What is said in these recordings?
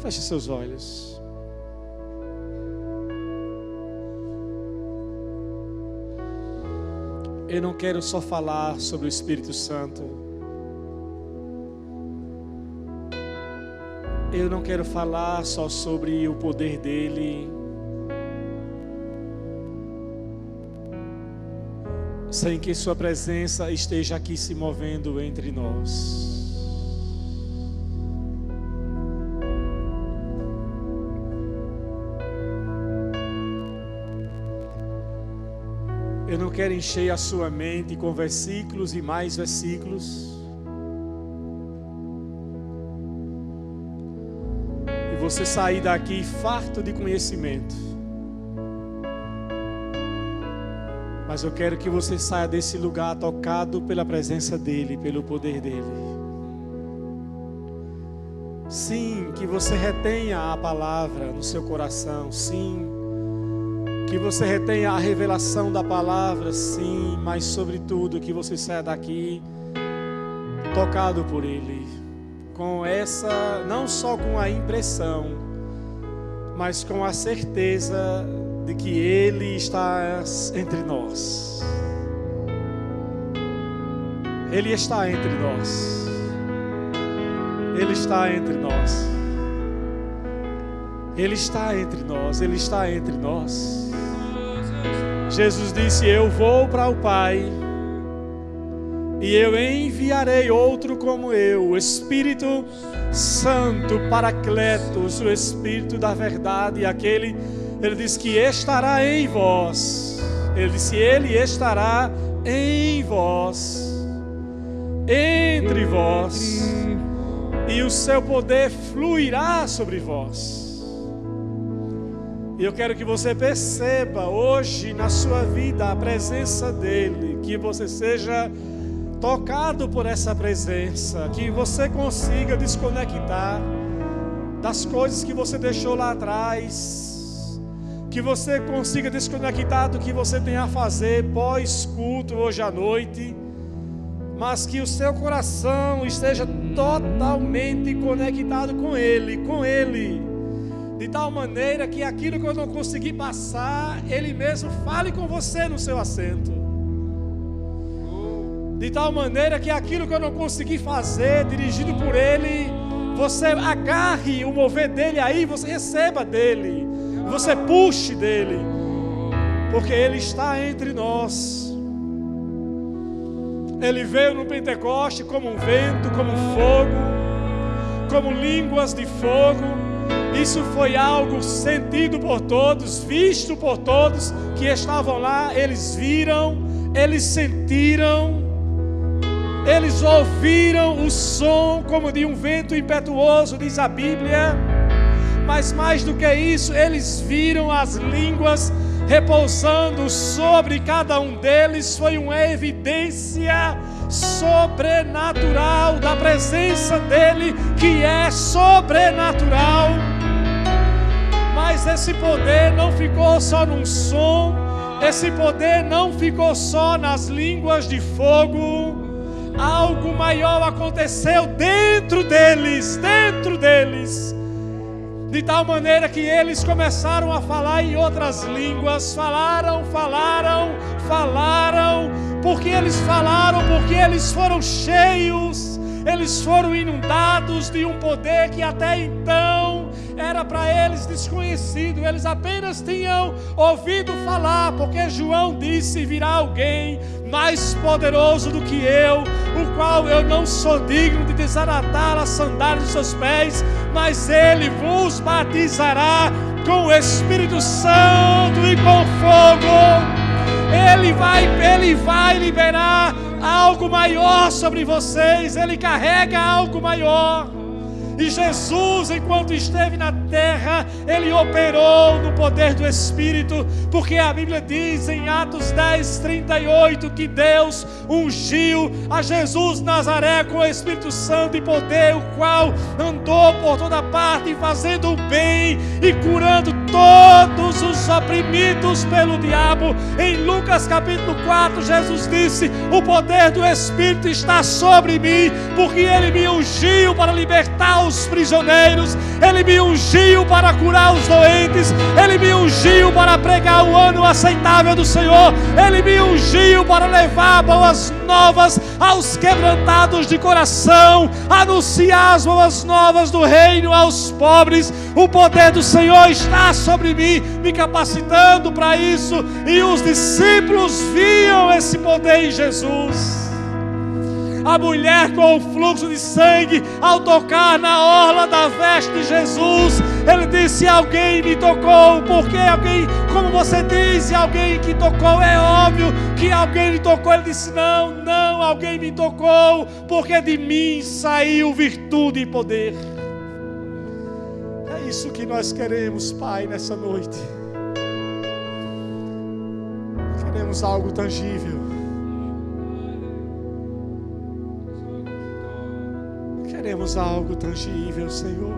Feche seus olhos. Eu não quero só falar sobre o Espírito Santo. Eu não quero falar só sobre o poder dele, sem que sua presença esteja aqui se movendo entre nós. Eu não quero encher a sua mente com versículos e mais versículos, e você sair daqui farto de conhecimento. Mas eu quero que você saia desse lugar tocado pela presença dEle, pelo poder dEle. Sim, que você retenha a palavra no seu coração. Sim, que você retenha a revelação da palavra. Sim, mas sobretudo que você saia daqui tocado por Ele. Com essa, não só com a impressão, mas com a certeza de que Ele está entre nós. Ele está entre nós. Ele está entre nós. Ele está entre nós. Ele está entre nós. Jesus disse: eu vou para o Pai, e eu enviarei outro como eu, o Espírito Santo, Paracletos, o Espírito da verdade, aquele, ele disse que estará em vós. Ele disse: ele estará em vós, entre vós, e o seu poder fluirá sobre vós. E eu quero que você perceba hoje na sua vida a presença dEle, que você seja tocado por essa presença, que você consiga desconectar das coisas que você deixou lá atrás, que você consiga desconectar do que você tem a fazer pós-culto hoje à noite, mas que o seu coração esteja totalmente conectado com Ele, de tal maneira que aquilo que eu não consegui passar, Ele mesmo fale com você no seu assento. De tal maneira que aquilo que eu não consegui fazer, dirigido por Ele, você agarre o mover dEle aí, você receba dEle, você puxe dEle, porque Ele está entre nós. Ele veio no Pentecoste como um vento, como um fogo, como línguas de fogo. Isso foi algo sentido por todos, visto por todos que estavam lá. Eles viram, eles sentiram, eles ouviram o som como de um vento impetuoso, diz a Bíblia. Mas mais do que isso, eles viram as línguas repousando sobre cada um deles. Foi uma evidência sobrenatural da presença dEle, que é sobrenatural. Mas esse poder não ficou só num som, esse poder não ficou só nas línguas de fogo. Algo maior aconteceu dentro deles, de tal maneira que eles começaram a falar em outras línguas. Falaram, porque eles falaram, porque eles foram cheios, eles foram inundados de um poder que até então era para eles desconhecido. Eles apenas tinham ouvido falar, porque João disse: virá alguém mais poderoso do que eu, o qual eu não sou digno de desatar as sandálias dos seus pés, mas Ele vos batizará com o Espírito Santo e com fogo. Ele vai liberar algo maior sobre vocês. Ele carrega algo maior. E Jesus, enquanto esteve na terra, Ele operou no poder do Espírito, porque a Bíblia diz em Atos 10:38 que Deus ungiu a Jesus Nazaré com o Espírito Santo e poder, o qual andou por toda parte fazendo o bem e curando todos os oprimidos pelo diabo. Em Lucas capítulo 4, Jesus disse: o poder do Espírito está sobre mim, porque Ele me ungiu para libertar os prisioneiros, Ele me ungiu para curar os doentes, Ele me ungiu para pregar o ano aceitável do Senhor, Ele me ungiu para levar boas novas aos quebrantados de coração, anunciar as boas novas do reino aos pobres. O poder do Senhor está sobre mim, me capacitando para isso, e os discípulos viam esse poder em Jesus. A mulher com o fluxo de sangue, ao tocar na orla da veste de Jesus, ele disse: alguém me tocou. Porque alguém, como você diz, alguém que tocou, é óbvio que alguém me tocou. Ele disse: não, alguém me tocou, porque de mim saiu virtude e poder. É isso que nós queremos, Pai, nessa noite. Queremos algo tangível. Queremos algo tangível, Senhor.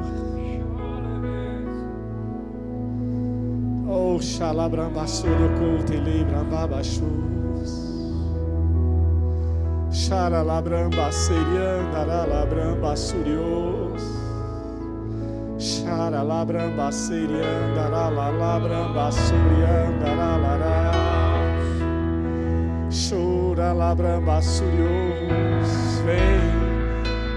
Oh, xalabrambassurocou, telebrambabachus. Xaralabrambaceriandaralabrambasurios. Xaralabrambaceriandaralabrambasuriandaralabrá. Xuralabrambasurios.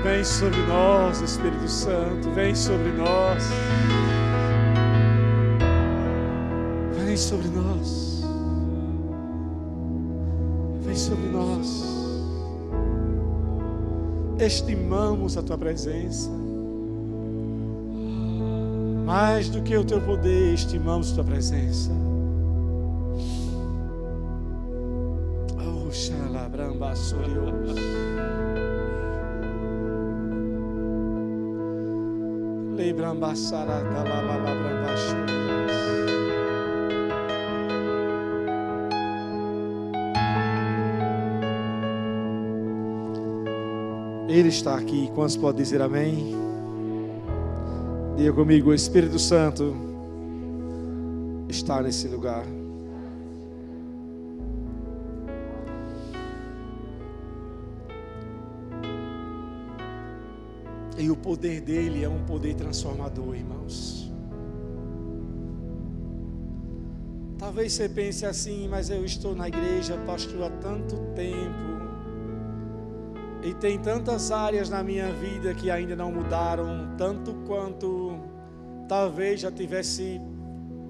Vem sobre nós, Espírito Santo, vem sobre nós. Vem sobre nós. Vem sobre nós. Estimamos a Tua presença. Mais do que o Teu poder, estimamos a Tua presença. Oh, xalabrambasurios. Ele está aqui. Quantos podem dizer amém? Diga comigo: o Espírito Santo está nesse lugar. E o poder dele é um poder transformador, irmãos. Talvez você pense assim: mas eu estou na igreja, pastor, há tanto tempo, e tem tantas áreas na minha vida que ainda não mudaram, tanto quanto talvez já tivesse,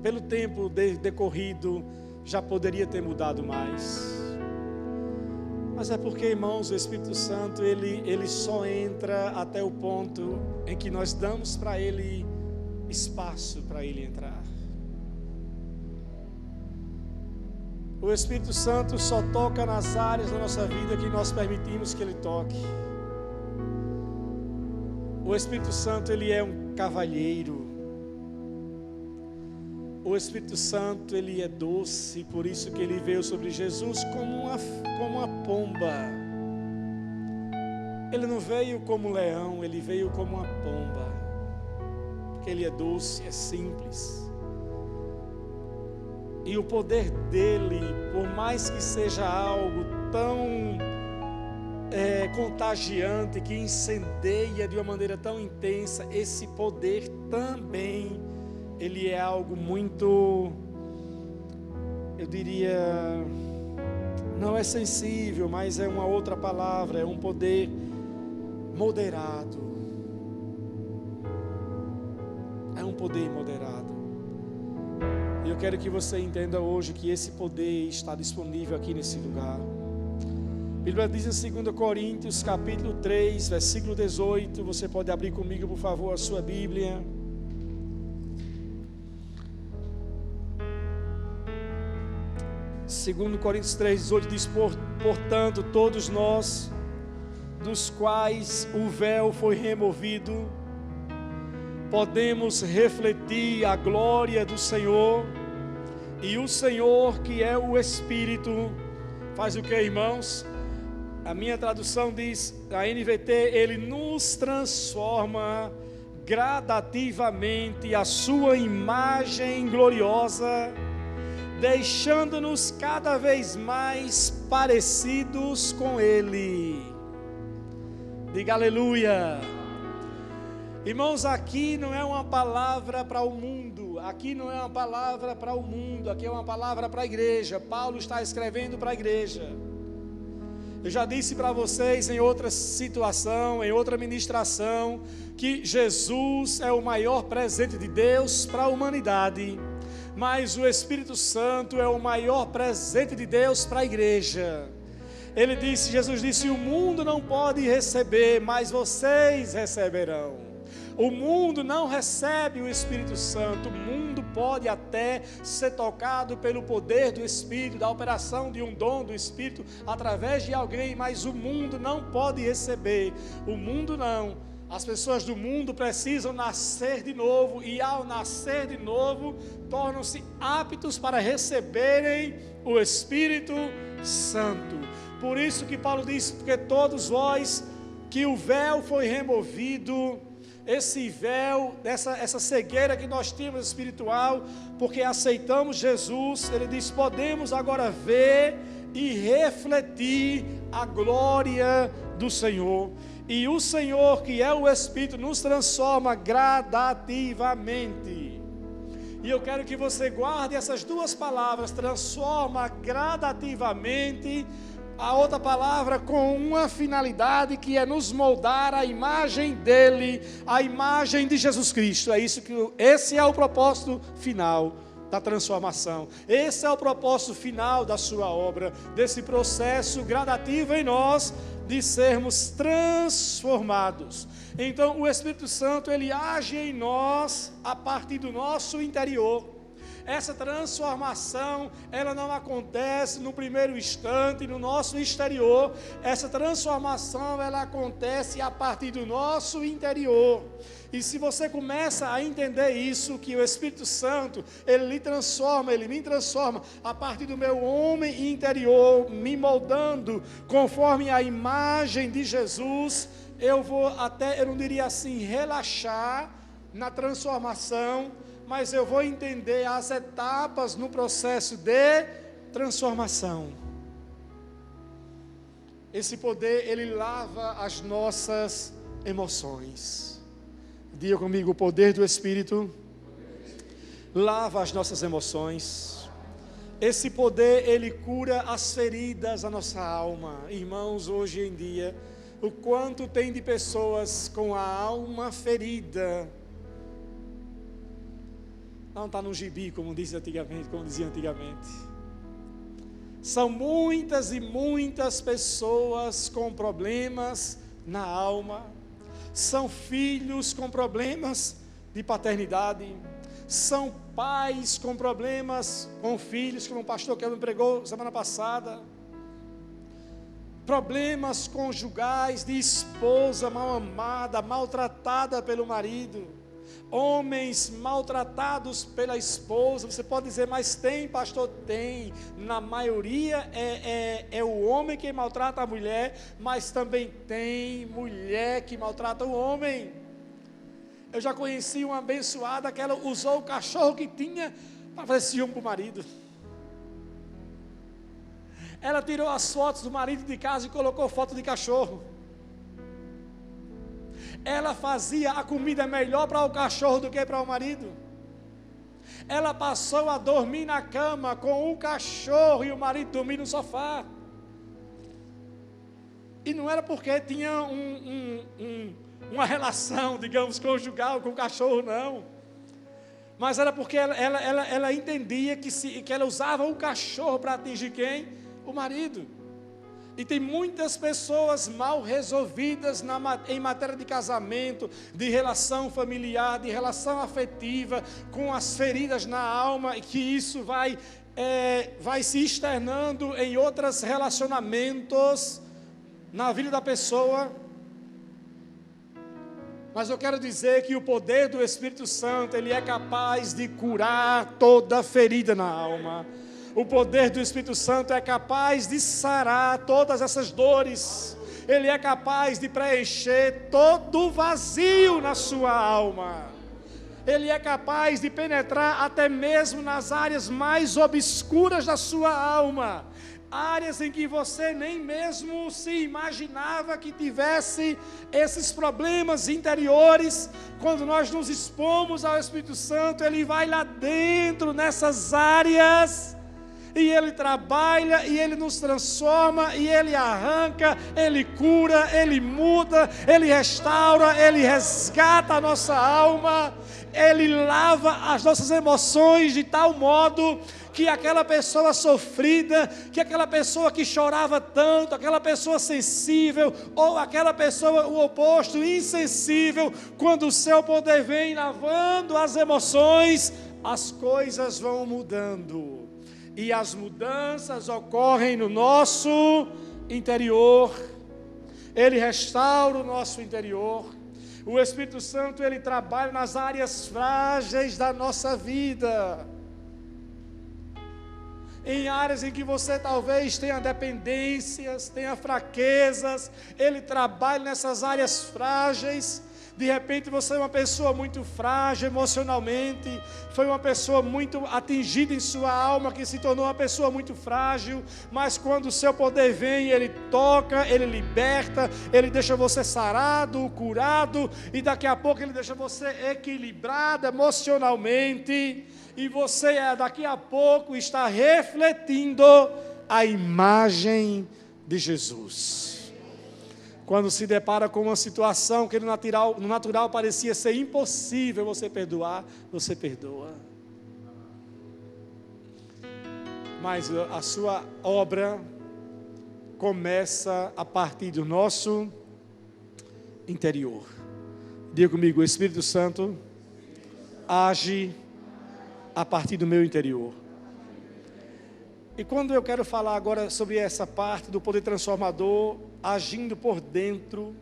pelo tempo decorrido, já poderia ter mudado mais. Mas é porque, irmãos, o Espírito Santo, ele só entra até o ponto em que nós damos para Ele espaço para Ele entrar. O Espírito Santo só toca nas áreas da nossa vida que nós permitimos que Ele toque. O Espírito Santo, Ele é um cavalheiro. O Espírito Santo, Ele é doce, por isso que Ele veio sobre Jesus como uma pomba. Ele não veio como leão, Ele veio como uma pomba. Porque Ele é doce, é simples. E o poder dele, por mais que seja algo tão contagiante, que incendeia de uma maneira tão intensa, esse poder também, ele é algo muito, eu diria, não é sensível, mas é uma outra palavra, é um poder moderado. É um poder moderado. E eu quero que você entenda hoje que esse poder está disponível aqui nesse lugar. A Bíblia diz em 2 Coríntios capítulo 3, versículo 18, você pode abrir comigo, por favor, a sua Bíblia. Segundo Coríntios 3:18 diz: portanto, todos nós, dos quais o véu foi removido, podemos refletir a glória do Senhor, e o Senhor, que é o Espírito, faz o que, irmãos? A minha tradução diz, a NVT, Ele nos transforma gradativamente à sua imagem gloriosa, deixando-nos cada vez mais parecidos com Ele. Diga aleluia. Irmãos, aqui não é uma palavra para o mundo, aqui não é uma palavra para o mundo, aqui é uma palavra para a igreja. Paulo está escrevendo para a igreja. Eu já disse para vocês em outra situação, em outra ministração, que Jesus é o maior presente de Deus para a humanidade, mas o Espírito Santo é o maior presente de Deus para a igreja. Jesus disse, o mundo não pode receber, mas vocês receberão. O mundo não recebe o Espírito Santo, o mundo pode até ser tocado pelo poder do Espírito, da operação de um dom do Espírito através de alguém, mas o mundo não pode receber, o mundo não. As pessoas do mundo precisam nascer de novo e ao nascer de novo, tornam-se aptos para receberem o Espírito Santo. Por isso que Paulo diz, porque todos vós, que o véu foi removido, esse véu, essa cegueira que nós tínhamos espiritual, porque aceitamos Jesus, ele diz, podemos agora ver e refletir a glória do Senhor. E o Senhor, que é o Espírito, nos transforma gradativamente. E eu quero que você guarde essas duas palavras, transforma gradativamente. A outra palavra com uma finalidade, que é nos moldar a imagem dele, a imagem de Jesus Cristo. Esse é o propósito final da transformação. Esse é o propósito final da sua obra, desse processo gradativo em nós de sermos transformados. Então o Espírito Santo, ele age em nós a partir do nosso interior. Essa transformação, ela não acontece no primeiro instante, no nosso exterior. Essa transformação, ela acontece a partir do nosso interior. E se você começa a entender isso, que o Espírito Santo, ele me transforma a partir do meu homem interior, me moldando conforme a imagem de Jesus, eu vou até, eu não diria assim, relaxar na transformação, mas eu vou entender as etapas no processo de transformação. Esse poder, ele lava as nossas emoções. Diga comigo, o poder do Espírito lava as nossas emoções. Esse poder, ele cura as feridas da nossa alma. Irmãos, hoje em dia, o quanto tem de pessoas com a alma ferida. Não está no gibi, como dizia antigamente. São muitas e muitas pessoas com problemas na alma. São filhos com problemas de paternidade. São pais com problemas com filhos, como o pastor que me pregou semana passada. Problemas conjugais de esposa mal amada, maltratada pelo marido. Homens maltratados pela esposa. Você pode dizer, mas tem, pastor? Tem. Na maioria é o homem que maltrata a mulher, mas também tem mulher que maltrata o homem. Eu já conheci uma abençoada que ela usou o cachorro que tinha para fazer ciúme para o marido. Ela tirou as fotos do marido de casa e colocou foto de cachorro. Ela fazia a comida melhor para o cachorro do que para o marido. Ela passou a dormir na cama com o cachorro e o marido dormir no sofá. E não era porque tinha uma relação, digamos, conjugal com o cachorro, não. Mas era porque ela entendia que ela usava o cachorro para atingir quem? O marido. E tem muitas pessoas mal resolvidas em matéria de casamento, de relação familiar, de relação afetiva, com as feridas na alma, e que isso vai se externando em outros relacionamentos na vida da pessoa. Mas eu quero dizer que o poder do Espírito Santo, ele é capaz de curar toda ferida na alma. O poder do Espírito Santo é capaz de sarar todas essas dores. Ele é capaz de preencher todo o vazio na sua alma. Ele é capaz de penetrar até mesmo nas áreas mais obscuras da sua alma. áreas em que você nem mesmo se imaginava que tivesse esses problemas interiores. Quando nós nos expomos ao Espírito Santo, Ele vai lá dentro nessas áreas, e Ele trabalha, e Ele nos transforma, e Ele arranca, Ele cura, Ele muda, Ele restaura, Ele resgata a nossa alma, Ele lava as nossas emoções de tal modo que aquela pessoa sofrida, que aquela pessoa que chorava tanto, aquela pessoa sensível, ou aquela pessoa, o oposto, insensível, quando o seu poder vem lavando as emoções, as coisas vão mudando. E as mudanças ocorrem no nosso interior. Ele restaura o nosso interior. O Espírito Santo, Ele trabalha nas áreas frágeis da nossa vida. Em áreas em que você talvez tenha dependências, tenha fraquezas, Ele trabalha nessas áreas frágeis. De repente você é uma pessoa muito frágil emocionalmente, foi uma pessoa muito atingida em sua alma, que se tornou uma pessoa muito frágil, mas quando o seu poder vem, Ele toca, Ele liberta, Ele deixa você sarado, curado, e daqui a pouco Ele deixa você equilibrado emocionalmente, e você daqui a pouco está refletindo a imagem de Jesus. Quando se depara com uma situação que no natural parecia ser impossível você perdoar, você perdoa. Mas a sua obra começa a partir do nosso interior. Diga comigo: o Espírito Santo age a partir do meu interior. E quando eu quero falar agora sobre essa parte do poder transformador, agindo por dentro,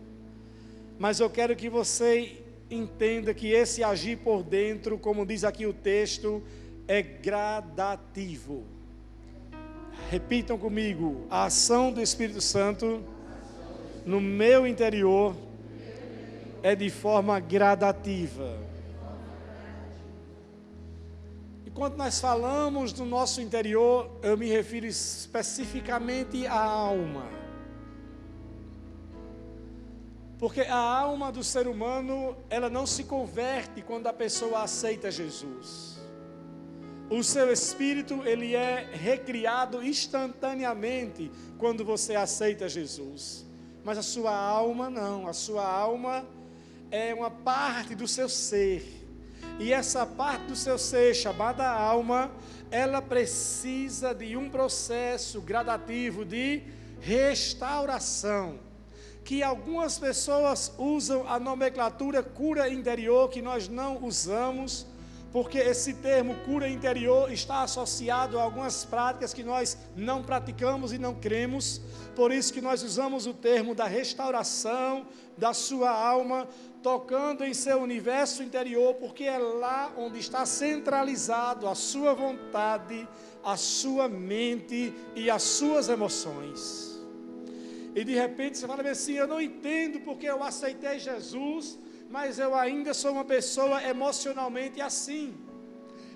mas eu quero que você entenda que esse agir por dentro, como diz aqui o texto, é gradativo. Repitam comigo: a ação do Espírito Santo no meu interior é de forma gradativa. Quando nós falamos do nosso interior, eu me refiro especificamente à alma. Porque a alma do ser humano, ela não se converte quando a pessoa aceita Jesus. O seu espírito, ele é recriado instantaneamente quando você aceita Jesus. Mas a sua alma não, a sua alma é uma parte do seu ser. E essa parte do seu ser, chamada alma, ela precisa de um processo gradativo de restauração, que algumas pessoas usam a nomenclatura cura interior, que nós não usamos, porque esse termo cura interior está associado a algumas práticas que nós não praticamos e não cremos. Por isso que nós usamos o termo da restauração da sua alma, tocando em seu universo interior, porque é lá onde está centralizado a sua vontade, a sua mente e as suas emoções. E de repente você fala assim: eu não entendo porque eu aceitei Jesus, mas eu ainda sou uma pessoa emocionalmente assim.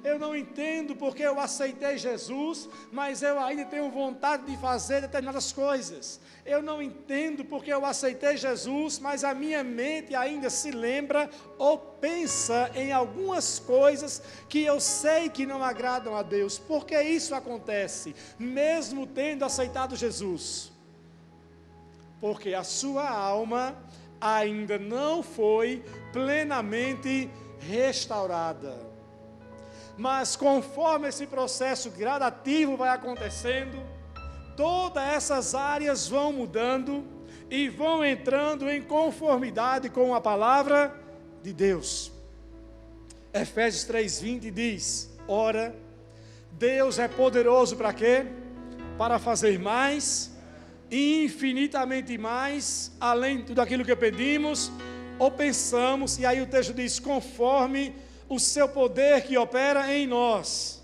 Eu não entendo porque eu aceitei Jesus, mas eu ainda tenho vontade de fazer determinadas coisas. Eu não entendo porque eu aceitei Jesus, mas a minha mente ainda se lembra ou pensa em algumas coisas que eu sei que não agradam a Deus. Por que isso acontece, mesmo tendo aceitado Jesus? Porque a sua alma ainda não foi plenamente restaurada. Mas conforme esse processo gradativo vai acontecendo, todas essas áreas vão mudando e vão entrando em conformidade com a palavra de Deus. Efésios 3:20 diz: ora, Deus é poderoso para quê? Para fazer mais, infinitamente mais, além de tudo aquilo que pedimos ou pensamos. E aí o texto diz: conforme o seu poder que opera em nós.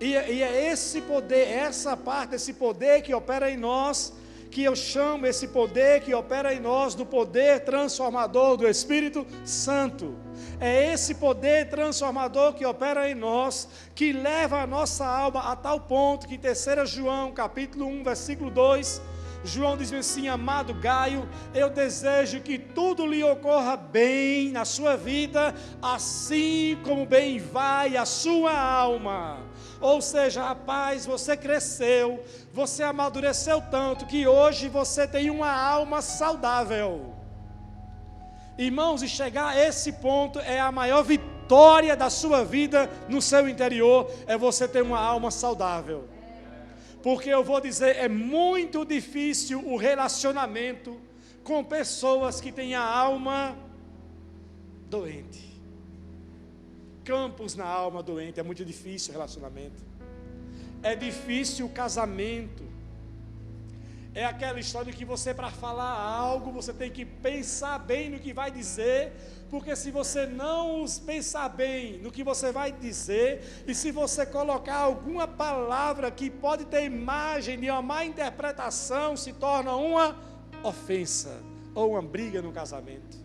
E é esse poder, essa parte desse poder que opera em nós, que eu chamo esse poder que opera em nós do poder transformador do Espírito Santo. É esse poder transformador que opera em nós, que leva a nossa alma a tal ponto que em 3 João, capítulo 1, versículo 2, João diz assim: amado Gaio, eu desejo que tudo lhe ocorra bem na sua vida, assim como bem vai a sua alma. Ou seja, rapaz, você cresceu, você amadureceu tanto, que hoje você tem uma alma saudável. Irmãos, e chegar a esse ponto é a maior vitória da sua vida no seu interior, é você ter uma alma saudável. Porque eu vou dizer, é muito difícil o relacionamento com pessoas que têm a alma doente. Campos na alma doente, é muito difícil o relacionamento. É difícil o casamento. É aquela história que você, para falar algo, você tem que pensar bem no que vai dizer, porque se você não pensar bem no que você vai dizer, e se você colocar alguma palavra que pode ter imagem de uma má interpretação, se torna uma ofensa, ou uma briga no casamento.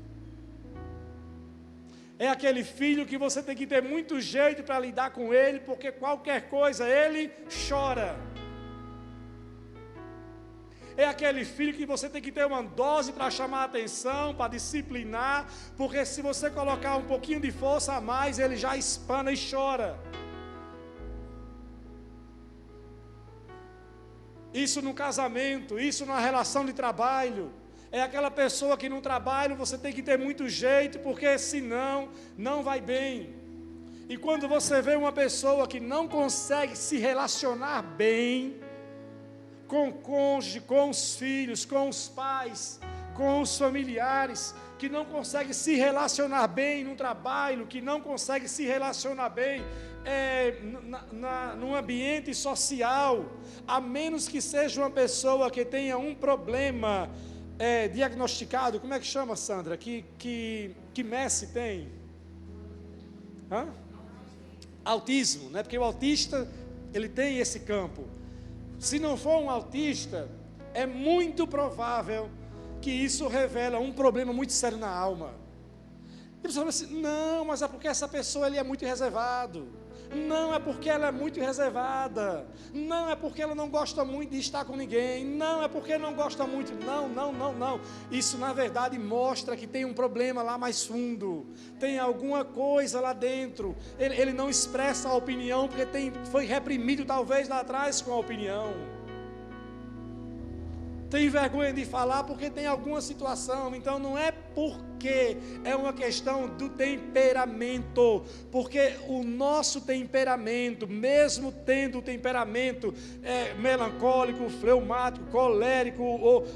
É aquele filho que você tem que ter muito jeito para lidar com ele, porque qualquer coisa ele chora. É aquele filho que você tem que ter uma dose para chamar a atenção, para disciplinar, porque se você colocar um pouquinho de força a mais, ele já espana e chora. Isso no casamento, isso na relação de trabalho. É aquela pessoa que no trabalho você tem que ter muito jeito, porque senão não vai bem. E quando você vê uma pessoa que não consegue se relacionar bem com o cônjuge, com os filhos, com os pais, com os familiares, que não consegue se relacionar bem no trabalho, que não consegue se relacionar bem num ambiente social, a menos que seja uma pessoa que tenha um problema diagnosticado. Como é que chama, Sandra? Que Messi tem? Autismo, né? Porque o autista, ele tem esse campo. Se não for um autista, é muito provável que isso revela um problema muito sério na alma. E a pessoa fala assim: não, mas é porque essa pessoa ele é muito reservado. Não, é porque ela é muito reservada. Não, é porque ela não gosta muito de estar com ninguém. Não, é porque não gosta muito. Não. Isso na verdade mostra que tem um problema lá mais fundo. Tem alguma coisa lá dentro. Ele não expressa a opinião porque foi reprimido talvez lá atrás com a opinião. Tem vergonha de falar porque tem alguma situação. Então não é porque é uma questão do temperamento, porque o nosso temperamento, mesmo tendo o temperamento melancólico, fleumático, colérico,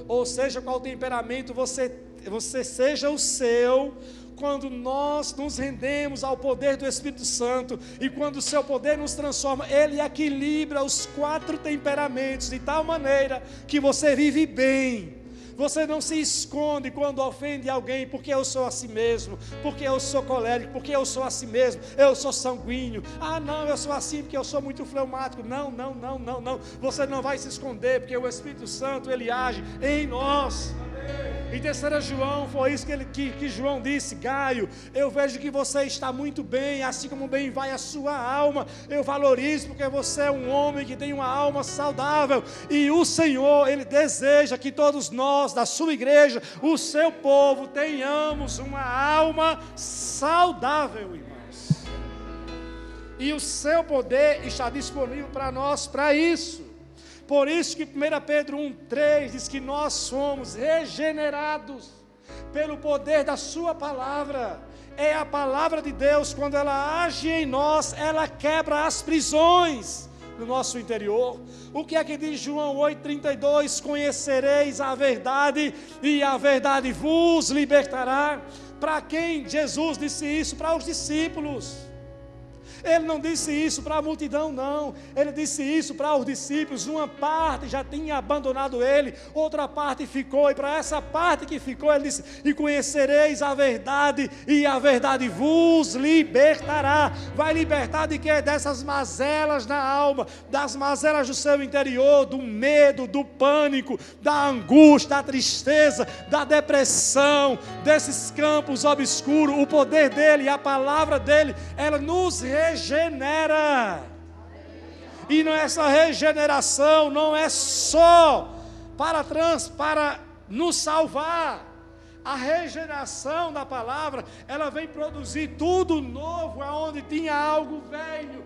ou seja qual temperamento você seja o seu, quando nós nos rendemos ao poder do Espírito Santo, e quando o seu poder nos transforma, ele equilibra os 4 temperamentos, de tal maneira que você vive bem. Você não se esconde quando ofende alguém, porque eu sou assim mesmo, porque eu sou colérico, porque eu sou assim mesmo, eu sou sanguíneo. Ah não, eu sou assim porque eu sou muito fleumático. Não. Você não vai se esconder, porque o Espírito Santo, ele age em nós. Em 3 João, foi isso que João disse: Gaio, eu vejo que você está muito bem, assim como bem vai a sua alma. Eu valorizo porque você é um homem que tem uma alma saudável, e o Senhor, ele deseja que todos nós da sua igreja, o seu povo, tenhamos uma alma saudável, irmãos. E o seu poder está disponível para nós, para isso. Por isso que 1 Pedro 1,3 diz que nós somos regenerados pelo poder da sua palavra. É a palavra de Deus, quando ela age em nós, ela quebra as prisões no nosso interior. O que é que diz João 8,32? Conhecereis a verdade, e a verdade vos libertará. Para quem Jesus disse isso? Para os discípulos. Ele não disse isso para a multidão, não. Ele disse isso para os discípulos. Uma parte já tinha abandonado ele, outra parte ficou. E para essa parte que ficou, ele disse: e conhecereis a verdade, e a verdade vos libertará. Vai libertar de quê? Dessas mazelas na alma, das mazelas do seu interior, do medo, do pânico, da angústia, da tristeza, da depressão, desses campos obscuros. O poder dele, a palavra dele, ela nos regenera. E essa regeneração não é só para nos salvar. A regeneração da palavra, ela vem produzir tudo novo, aonde tinha algo velho,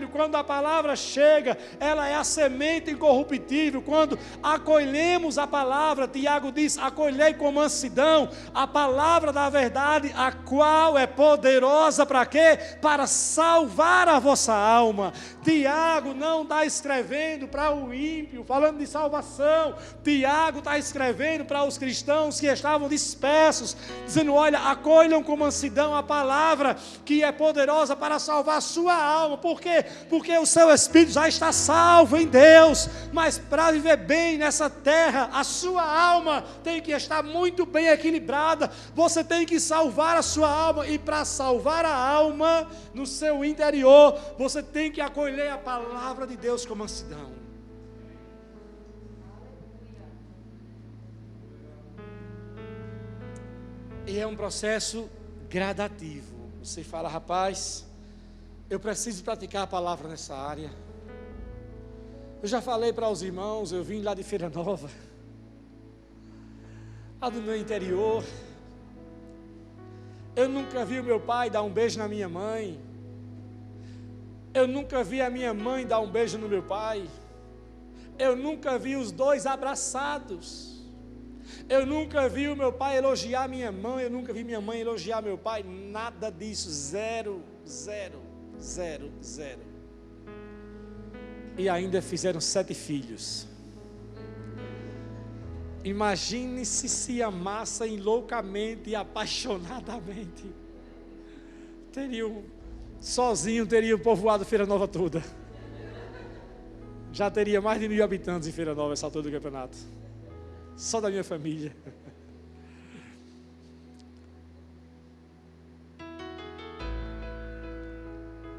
quando a palavra chega, ela é a semente incorruptível. Quando acolhemos a palavra, Tiago diz: acolhei com mansidão a palavra da verdade, a qual é poderosa para quê? Para salvar a vossa alma. Tiago não está escrevendo para o ímpio, falando de salvação. Tiago está escrevendo para os cristãos que estavam dispersos, dizendo: olha, acolham com mansidão a palavra que é poderosa para salvar a sua alma. Por quê? Porque o seu espírito já está salvo em Deus, mas para viver bem nessa terra, a sua alma tem que estar muito bem equilibrada. Você tem que salvar a sua alma, e para salvar a alma no seu interior, você tem que acolher a palavra de Deus com mansidão. E é um processo gradativo. Você fala: rapaz, eu preciso praticar a palavra nessa área. Eu já falei para os irmãos, eu vim lá de Feira Nova, lá do meu interior. Eu nunca vi o meu pai dar um beijo na minha mãe. Eu nunca vi a minha mãe dar um beijo no meu pai. Eu nunca vi os dois abraçados. Eu nunca vi o meu pai elogiar minha mãe, eu nunca vi minha mãe elogiar meu pai, nada disso, zero. E ainda fizeram 7 filhos. Imagine se amassem loucamente e apaixonadamente. Sozinho teriam povoado Feira Nova toda. Já teria mais de 1.000 habitantes em Feira Nova essa altura do campeonato. Só da minha família.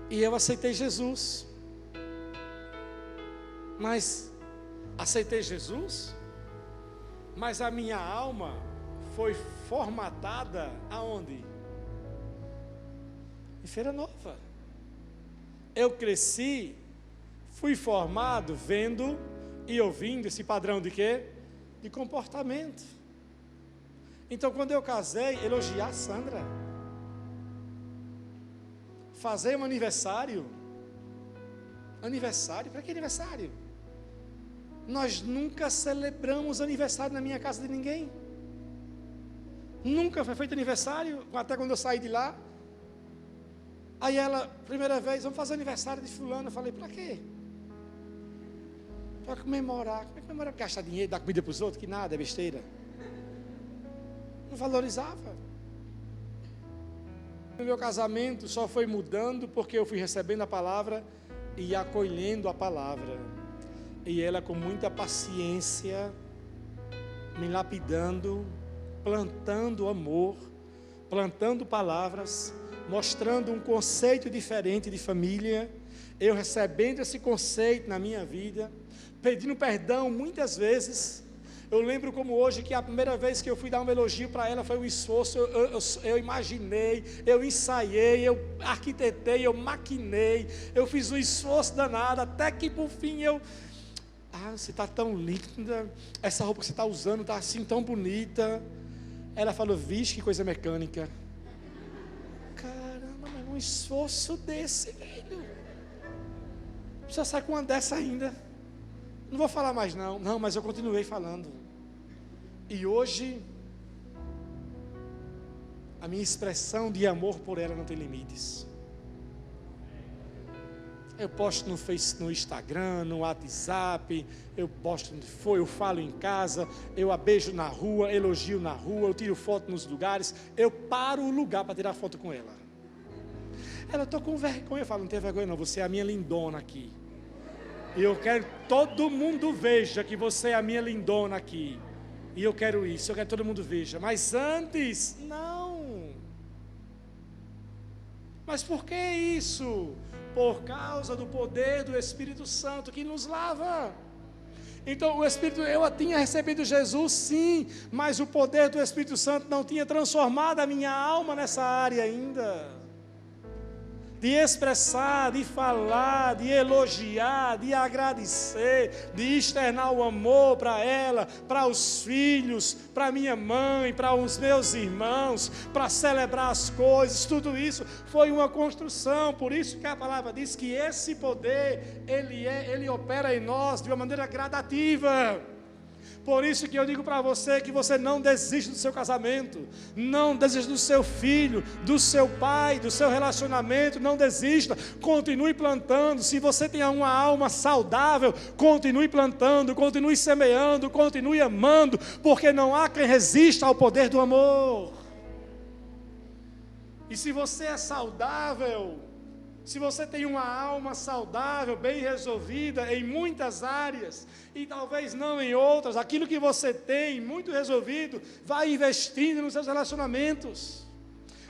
E eu aceitei Jesus. Mas aceitei Jesus, mas a minha alma foi formatada aonde? Em Feira Nova. Eu cresci, fui formado vendo e ouvindo esse padrão de quê? De comportamento. Então, quando eu casei, elogiar a Sandra, fazer um aniversário, para que aniversário? Nós nunca celebramos aniversário na minha casa de ninguém, nunca foi feito aniversário, até quando eu saí de lá. Aí ela, primeira vez, vamos fazer aniversário de fulano. Eu falei: para quê? Para comemorar. Como é comemorar? Gastar dinheiro, dar comida para os outros? Que nada, é besteira. Não valorizava. O meu casamento só foi mudando porque eu fui recebendo a palavra e acolhendo a palavra. E ela, com muita paciência, me lapidando, plantando amor, plantando palavras, mostrando um conceito diferente de família. Eu recebendo esse conceito na minha vida, pedindo perdão muitas vezes. Eu lembro como hoje que a primeira vez que eu fui dar um elogio para ela foi um esforço. Eu imaginei, eu ensaiei, eu arquitetei, eu maquinei, eu fiz um esforço danado, até que por fim você está tão linda, essa roupa que você está usando está assim tão bonita. Ela falou: vixe, que coisa mecânica. Caramba, mas um esforço desse, velho, precisa sair com uma dessa ainda. Não vou falar mais não, mas eu continuei falando. E hoje, a minha expressão de amor por ela não tem limites. Eu posto no Facebook, no Instagram, no WhatsApp, eu posto onde for, eu falo em casa, eu a beijo na rua, elogio na rua, eu tiro foto nos lugares, eu paro o lugar para tirar foto com ela. Ela, estou com vergonha. Eu falo, não tem vergonha não, você é a minha lindona aqui. E eu quero que todo mundo veja que você é a minha lindona aqui. E eu quero isso, eu quero que todo mundo veja. Mas antes, não. Mas por que isso? Por causa do poder do Espírito Santo que nos lava. Então o Espírito, eu tinha recebido Jesus sim, mas o poder do Espírito Santo não tinha transformado a minha alma nessa área ainda. De expressar, de falar, de elogiar, de agradecer, de externar o amor para ela, para os filhos, para minha mãe, para os meus irmãos, para celebrar as coisas, tudo isso foi uma construção. Por isso que a palavra diz que esse poder, ele opera em nós de uma maneira gradativa. Por isso que eu digo para você que você não desista do seu casamento, não desista do seu filho, do seu pai, do seu relacionamento, não desista, continue plantando. Se você tem uma alma saudável, continue plantando, continue semeando, continue amando, porque não há quem resista ao poder do amor. E se você é saudável, se você tem uma alma saudável, bem resolvida em muitas áreas, e talvez não em outras, aquilo que você tem muito resolvido, vai investindo nos seus relacionamentos,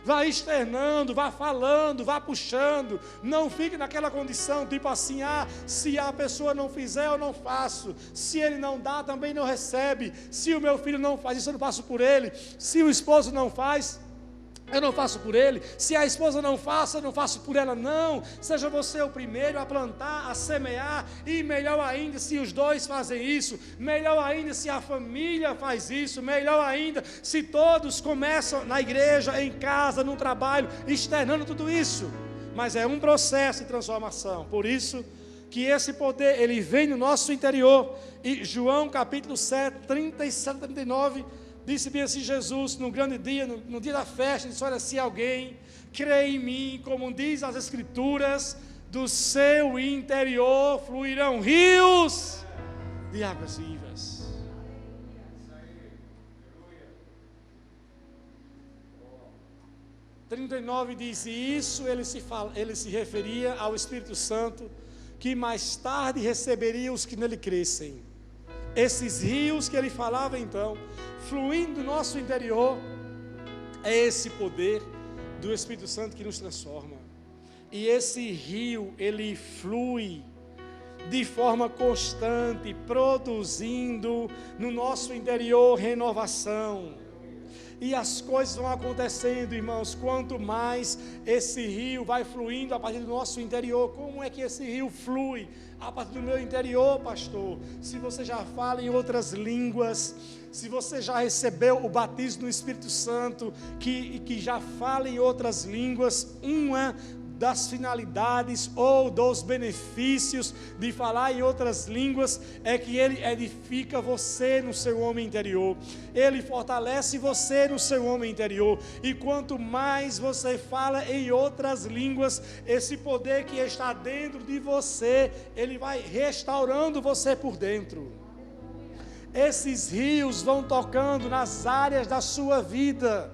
vai externando, vai falando, vai puxando, não fique naquela condição, tipo assim, se a pessoa não fizer, eu não faço, se ele não dá, também não recebe, se o meu filho não faz isso, eu não faço por ele, se o esposo não faz, eu não faço por ele, se a esposa não faz, eu não faço por ela, não. Seja você o primeiro a plantar, a semear, e melhor ainda se os dois fazem isso, melhor ainda se a família faz isso, melhor ainda se todos começam na igreja, em casa, no trabalho, externando tudo isso. Mas é um processo de transformação, por isso que esse poder, ele vem no nosso interior. E João capítulo 7, 37, 39, disse bem assim Jesus, no grande dia, no dia da festa, disse, olha, se alguém crê em mim, como diz as Escrituras, do seu interior fluirão rios de águas vivas. 39 diz, e isso ele se referia ao Espírito Santo, que mais tarde receberia os que nele crescem. Esses rios que ele falava então, fluindo do nosso interior, é esse poder do Espírito Santo que nos transforma. E esse rio, ele flui de forma constante, produzindo no nosso interior renovação. E as coisas vão acontecendo, irmãos, quanto mais esse rio vai fluindo a partir do nosso interior. Como é que esse rio flui? A partir do meu interior, pastor. Se você já fala em outras línguas, se você já recebeu o batismo no Espírito Santo, que já fala em outras línguas, uma das finalidades ou dos benefícios de falar em outras línguas é que ele edifica você no seu homem interior, ele fortalece você no seu homem interior, e quanto mais você fala em outras línguas, esse poder que está dentro de você, ele vai restaurando você por dentro. Esses rios vão tocando nas áreas da sua vida,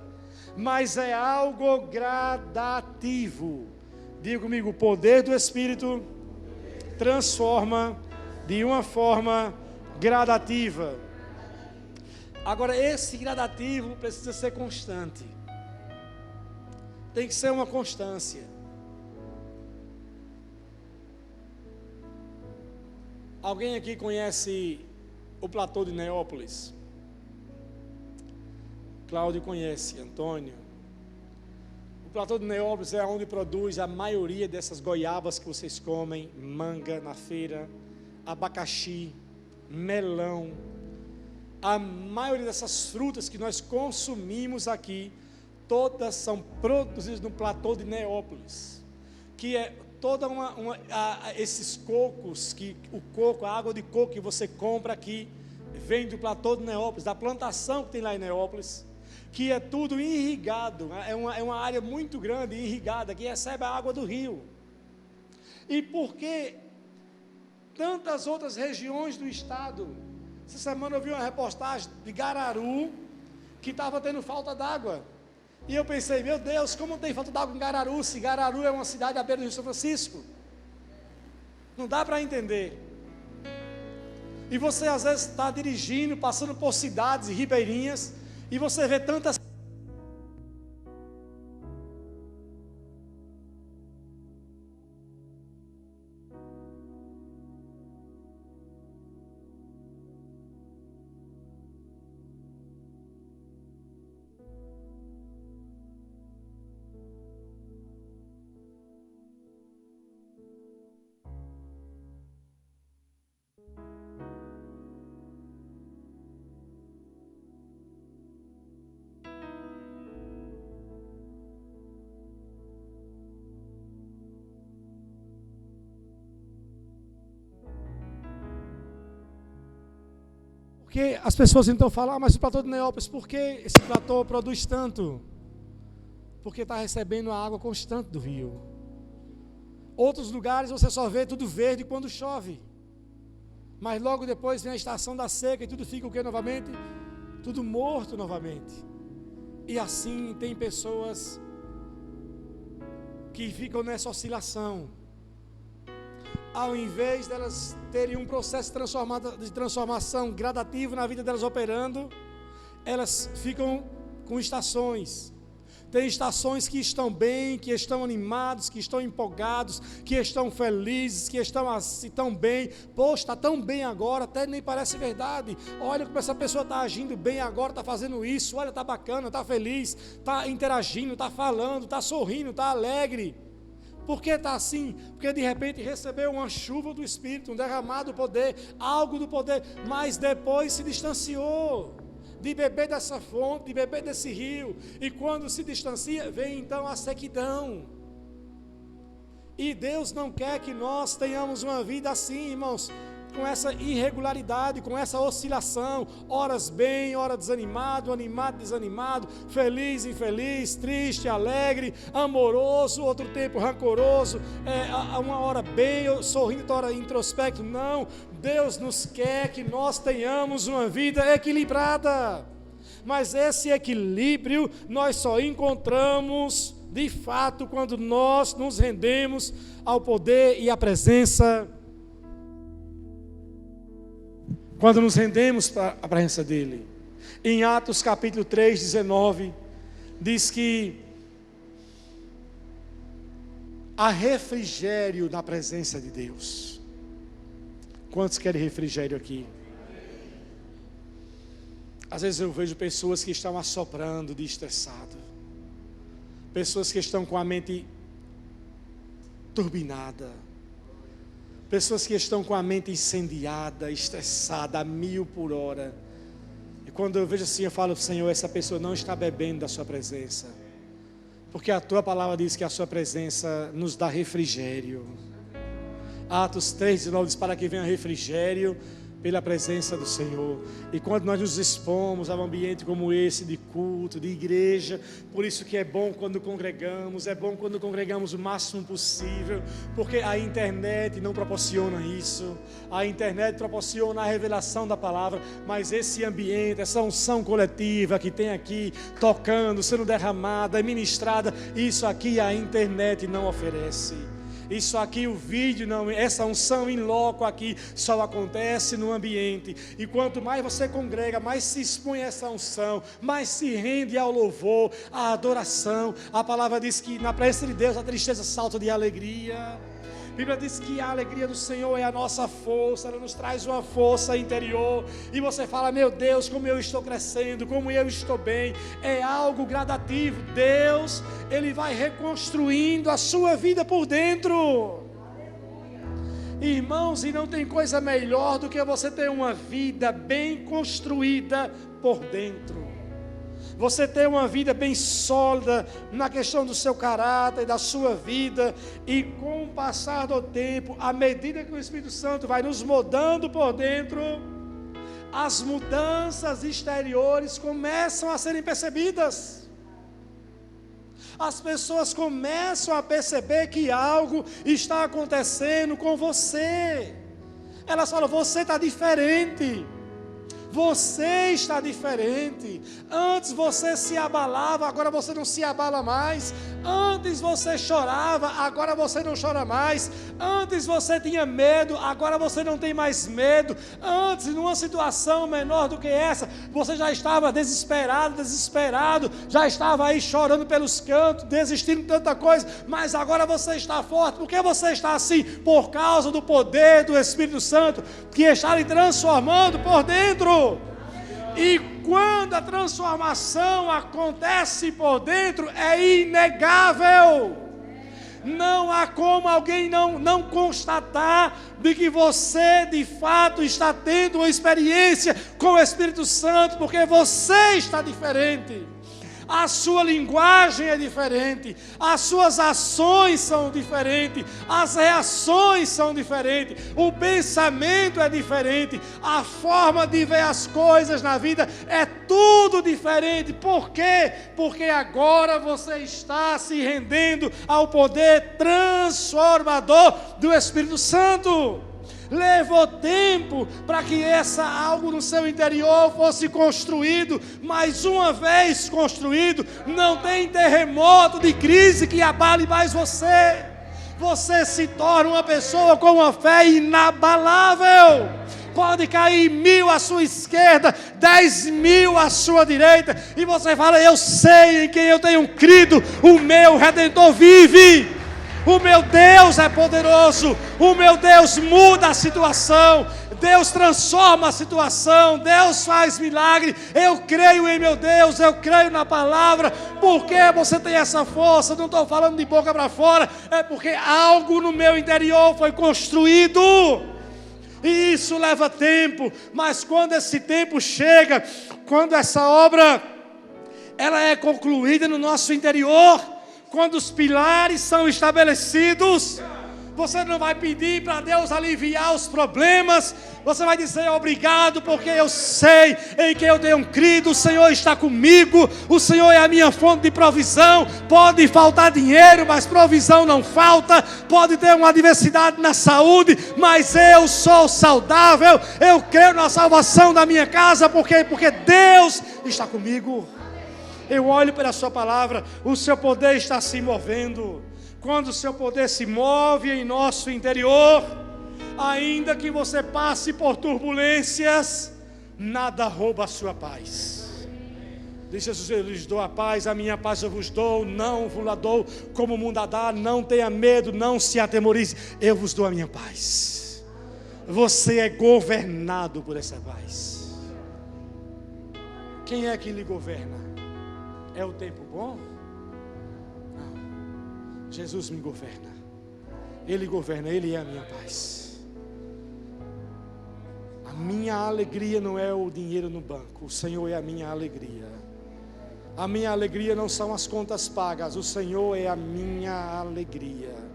mas é algo gradativo. Diga comigo, o poder do Espírito transforma de uma forma gradativa. Agora, esse gradativo precisa ser constante. Tem que ser uma constância. Alguém aqui conhece o platô de Neópolis? Cláudio conhece, Antônio. O platô de Neópolis é onde produz a maioria dessas goiabas que vocês comem, manga na feira, abacaxi, melão. A maioria dessas frutas que nós consumimos aqui, todas são produzidas no platô de Neópolis, que é toda esses cocos, a água de coco que você compra aqui, vem do platô de Neópolis, da plantação que tem lá em Neópolis, que é tudo irrigado, é uma área muito grande, irrigada, que recebe a água do rio. E por que tantas outras regiões do estado? Essa semana eu vi uma reportagem de Gararu, que estava tendo falta d'água, E eu pensei, meu Deus, como tem falta d'água em Gararu, se Gararu é uma cidade à beira do Rio São Francisco? Não dá para entender. E você às vezes está dirigindo, passando por cidades e ribeirinhas, e você vê tantas... Porque as pessoas então falam, mas o platô de Neópolis, por que esse platô produz tanto? Porque está recebendo a água constante do rio. Outros lugares você só vê tudo verde quando chove. Mas logo depois vem a estação da seca e tudo fica o que novamente? Tudo morto novamente. E assim tem pessoas que ficam nessa oscilação. Ao invés delas terem um processo de transformação gradativo na vida delas operando, elas ficam com estações. Tem estações que estão bem, que estão animados, que estão empolgados, que estão felizes, que estão assim tão bem. Poxa, está tão bem agora, até nem parece verdade. Olha como essa pessoa está agindo bem agora, está fazendo isso. Olha, está bacana, está feliz, está interagindo, está falando, está sorrindo, está alegre. Por que está assim? Porque de repente recebeu uma chuva do Espírito, um derramado poder, algo do poder, mas depois se distanciou de beber dessa fonte, de beber desse rio, e quando se distancia, vem então a sequidão. E Deus não quer que nós tenhamos uma vida assim, irmãos, com essa irregularidade, com essa oscilação, horas bem, horas desanimado, animado, desanimado, feliz, infeliz, triste, alegre, amoroso, outro tempo rancoroso, uma hora bem, sorrindo, outra hora introspecto. Não, Deus nos quer que nós tenhamos uma vida equilibrada, mas esse equilíbrio nós só encontramos de fato quando nós nos rendemos ao poder e à presença, quando nos rendemos para a presença dEle. Em Atos capítulo 3, 19, diz que há refrigério na presença de Deus. Quantos querem refrigério aqui? Às vezes eu vejo pessoas que estão assoprando de estressado, pessoas que estão com a mente turbinada, pessoas que estão com a mente incendiada, estressada, a 1000 por hora. E quando eu vejo assim, eu falo, Senhor, essa pessoa não está bebendo da sua presença, porque a tua palavra diz que a sua presença nos dá refrigério. Atos 3:19 diz, para que venha refrigério pela presença do Senhor. E quando nós nos expomos a um ambiente como esse, de culto, de igreja, por isso que é bom quando congregamos, é bom quando congregamos o máximo possível, porque a internet não proporciona isso, a internet proporciona a revelação da palavra, mas esse ambiente, essa unção coletiva que tem aqui, tocando, sendo derramada, ministrada, isso aqui a internet não oferece. Isso aqui, o vídeo, não, essa unção em loco aqui só acontece no ambiente. E quanto mais você congrega, mais se expõe a essa unção, mais se rende ao louvor, à adoração. A palavra diz que na presença de Deus a tristeza salta de alegria. A Bíblia diz que a alegria do Senhor é a nossa força, ela nos traz uma força interior, e você fala, meu Deus, como eu estou crescendo, como eu estou bem, é algo gradativo. Deus, Ele vai reconstruindo a sua vida por dentro. Irmãos, e não tem coisa melhor do que você ter uma vida bem construída por dentro. Você ter uma vida bem sólida na questão do seu caráter, da sua vida, e com o passar do tempo, à medida que o Espírito Santo vai nos mudando por dentro, as mudanças exteriores começam a serem percebidas. As pessoas começam a perceber que algo está acontecendo com você. Elas falam, você está diferente. Você está diferente. Antes você se abalava, agora você não se abala mais. Antes você chorava, agora você não chora mais. Antes você tinha medo, agora você não tem mais medo. Antes, numa situação menor do que essa, você já estava desesperado, já estava aí chorando pelos cantos, desistindo de tanta coisa, mas agora você está forte. Por que você está assim? Por causa do poder do Espírito Santo, que está lhe transformando por dentro. E quando a transformação acontece por dentro, é inegável. Não há como alguém não constatar de que você de fato está tendo uma experiência com o Espírito Santo, porque você está diferente. A sua linguagem é diferente, as suas ações são diferentes, as reações são diferentes, o pensamento é diferente, a forma de ver as coisas na vida é tudo diferente. Por quê? Porque agora você está se rendendo ao poder transformador do Espírito Santo. Levou tempo para que algo no seu interior fosse construído, mas uma vez construído, não tem terremoto de crise que abale mais você. Você se torna uma pessoa com uma fé inabalável. Pode cair 1000 à sua esquerda, 10.000 à sua direita, e você fala: eu sei em quem eu tenho crido, o meu Redentor vive. O meu Deus é poderoso, o meu Deus muda a situação, Deus transforma a situação, Deus faz milagre. Eu creio em meu Deus, eu creio na palavra. Porque você tem essa força? Não estou falando de boca para fora, é porque algo no meu interior foi construído. E isso leva tempo, mas quando esse tempo chega, quando essa obra ela é concluída no nosso interior, quando os pilares são estabelecidos, você não vai pedir para Deus aliviar os problemas, você vai dizer: obrigado, porque eu sei em quem eu tenho crido, o Senhor está comigo, o Senhor é a minha fonte de provisão. Pode faltar dinheiro, mas provisão não falta. Pode ter uma adversidade na saúde, mas eu sou saudável. Eu creio na salvação da minha casa, porque Deus está comigo. Eu olho pela sua palavra, o seu poder está se movendo. Quando o seu poder se move em nosso interior, ainda que você passe por turbulências, nada rouba a sua paz. Diz Jesus: eu lhes dou a paz, a minha paz eu vos dou, não vos la dou como o mundo a dá. Não tenha medo, não se atemorize, eu vos dou a minha paz. Você é governado por essa paz. Quem é que lhe governa? É o tempo bom? Não. Jesus me governa. Ele governa, Ele é a minha paz. A minha alegria não é o dinheiro no banco, o Senhor é a minha alegria. A minha alegria não são as contas pagas, o Senhor é a minha alegria.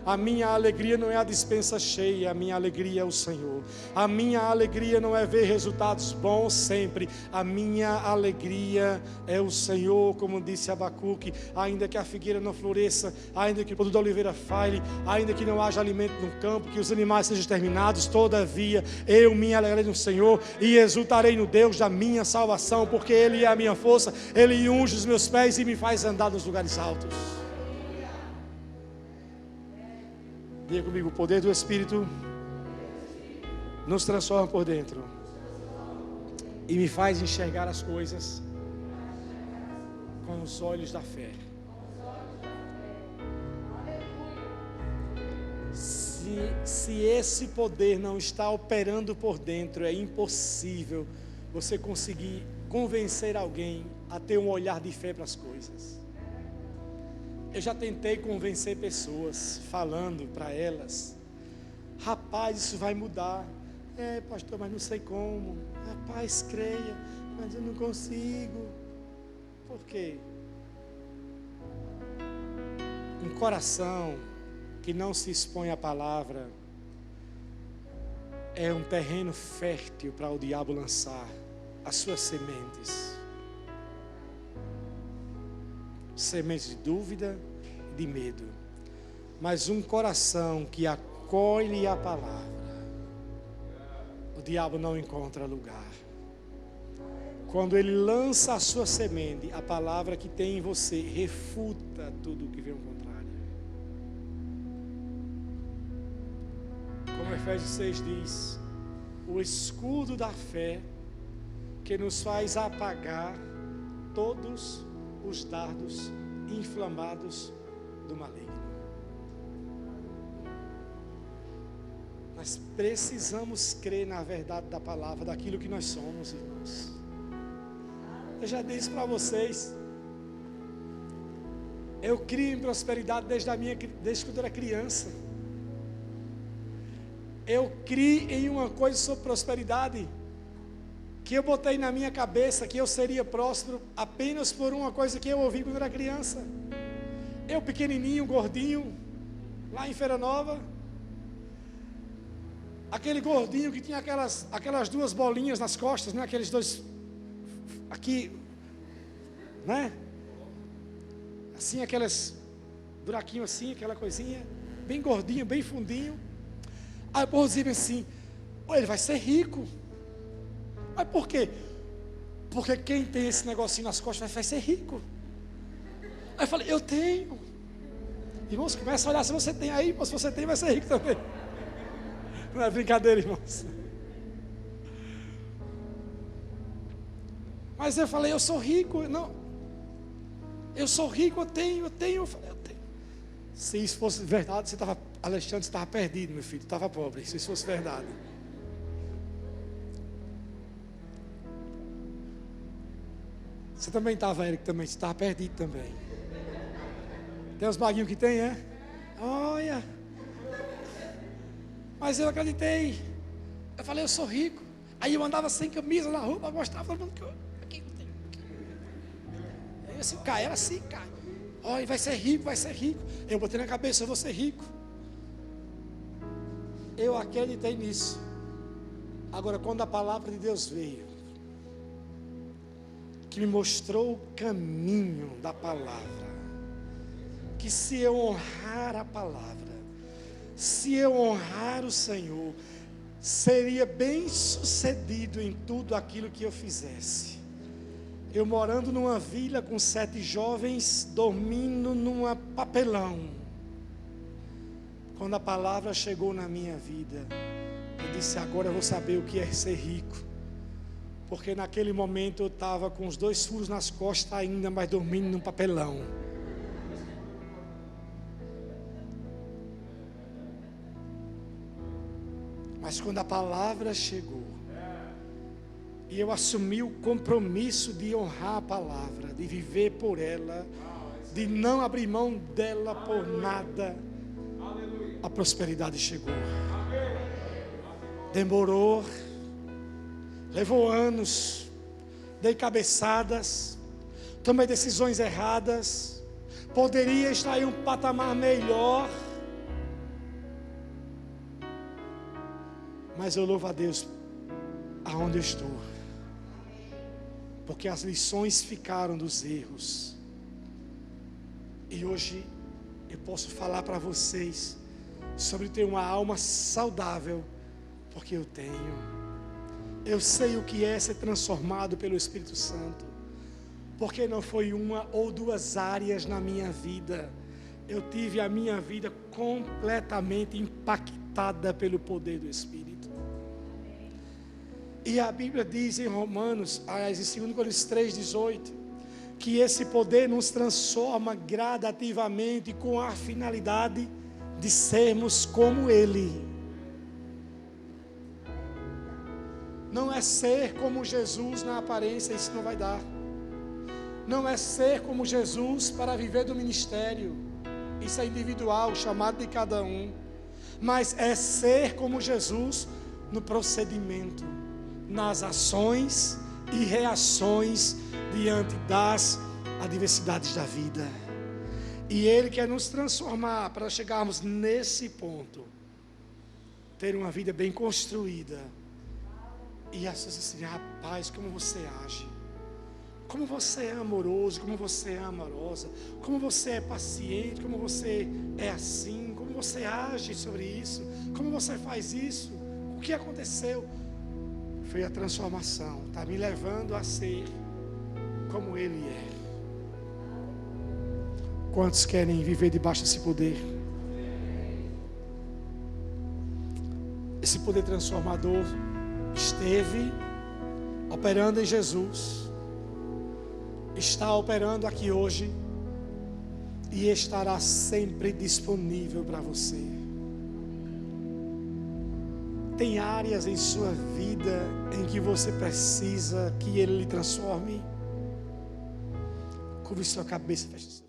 A minha alegria não é a despensa cheia, a minha alegria é o Senhor. A minha alegria não é ver resultados bons sempre, a minha alegria é o Senhor. Como disse Abacuque: ainda que a figueira não floresça, ainda que o produto da oliveira falhe, ainda que não haja alimento no campo, que os animais sejam exterminados, todavia eu me alegrarei no Senhor e exultarei no Deus da minha salvação, porque Ele é a minha força, Ele unge os meus pés e me faz andar nos lugares altos. Diga comigo: o poder do Espírito nos transforma por dentro e me faz enxergar as coisas com os olhos da fé. Se esse poder não está operando por dentro, é impossível você conseguir convencer alguém a ter um olhar de fé para as coisas. Eu já tentei convencer pessoas, falando para elas: rapaz, isso vai mudar. É, pastor, mas não sei como. Rapaz, creia, mas eu não consigo. Por quê? Um coração que não se expõe à palavra é um terreno fértil para o diabo lançar as suas sementes. Sementes de dúvida, de medo. Mas um coração que acolhe a palavra, o diabo não encontra lugar. Quando ele lança a sua semente, a palavra que tem em você refuta tudo o que vem ao contrário. Como Efésios 6 diz, o escudo da fé que nos faz apagar todos os dardos inflamados do maligno. Nós precisamos crer na verdade da palavra, daquilo que nós somos, irmãos. Eu já disse para vocês, eu crio em prosperidade desde quando eu era criança. Eu criei em uma coisa sobre prosperidade, que eu botei na minha cabeça que eu seria próspero apenas por uma coisa que eu ouvi quando eu era criança. Eu pequenininho, gordinho, lá em Feira Nova, aquele gordinho que tinha aquelas duas bolinhas nas costas, né? Aqueles dois, aqui, né? Assim, aqueles buraquinhos assim, aquela coisinha, bem gordinho, bem fundinho. Aí o povo dizia assim, ele vai ser rico. Mas por quê? Porque quem tem esse negocinho nas costas vai ser rico. Aí eu falei, eu tenho. Irmãos, começa a olhar se você tem aí, mas se você tem, vai ser rico também. Não é brincadeira, irmãos. Mas eu falei, eu sou rico. Não, eu sou rico, eu tenho. Eu falei, eu tenho. Se isso fosse verdade, Alexandre, você estava perdido, meu filho, estava pobre, se isso fosse verdade. Você também estava, Eric, também, você estava perdido também. Tem uns baguinhos que tem, é? Olha. Mas eu acreditei. Eu falei, eu sou rico. Aí eu andava sem camisa na rua, gostava todo mundo que eu... Aqui não tem. Aí eu assim, cara, era assim, cara. Olha, vai ser rico, vai ser rico. Eu botei na cabeça, eu vou ser rico. Eu acreditei nisso. Agora, quando a palavra de Deus veio, que me mostrou o caminho da palavra, que se eu honrar a palavra, se eu honrar o Senhor, seria bem sucedido em tudo aquilo que eu fizesse. Eu morando numa vila com 7 jovens, dormindo numa papelão. Quando a palavra chegou na minha vida, eu disse, agora eu vou saber o que é ser rico. Porque naquele momento eu estava com os 2 furos nas costas ainda, mas dormindo num papelão. Mas quando a palavra chegou, e eu assumi o compromisso de honrar a palavra, de viver por ela, de não abrir mão dela por nada, a prosperidade chegou. Demorou, levou anos, dei cabeçadas, tomei decisões erradas, poderia estar em um patamar melhor, mas eu louvo a Deus aonde eu estou, porque as lições ficaram dos erros, e hoje eu posso falar para vocês sobre ter uma alma saudável, porque eu tenho. Eu sei o que é ser transformado pelo Espírito Santo, porque não foi uma ou 2 áreas na minha vida, eu tive a minha vida completamente impactada pelo poder do Espírito. E a Bíblia diz em Romanos, em 2 Coríntios 3,18, que esse poder nos transforma gradativamente com a finalidade de sermos como Ele. Não é ser como Jesus na aparência, isso não vai dar. Não é ser como Jesus para viver do ministério, isso é individual, chamado de cada um. Mas é ser como Jesus no procedimento, nas ações e reações diante das adversidades da vida. E Ele quer nos transformar para chegarmos nesse ponto, ter uma vida bem construída. E as pessoas assim, rapaz, como você age, como você é amoroso, como você é amorosa, como você é paciente, como você é assim, como você age sobre isso, como você faz isso, o que aconteceu? foi a transformação. Está me levando a ser como Ele é. Quantos querem viver debaixo desse poder? Esse poder transformador esteve operando em Jesus, está operando aqui hoje e estará sempre disponível para você. Tem áreas em sua vida em que você precisa que Ele lhe transforme? Curve sua cabeça, feche.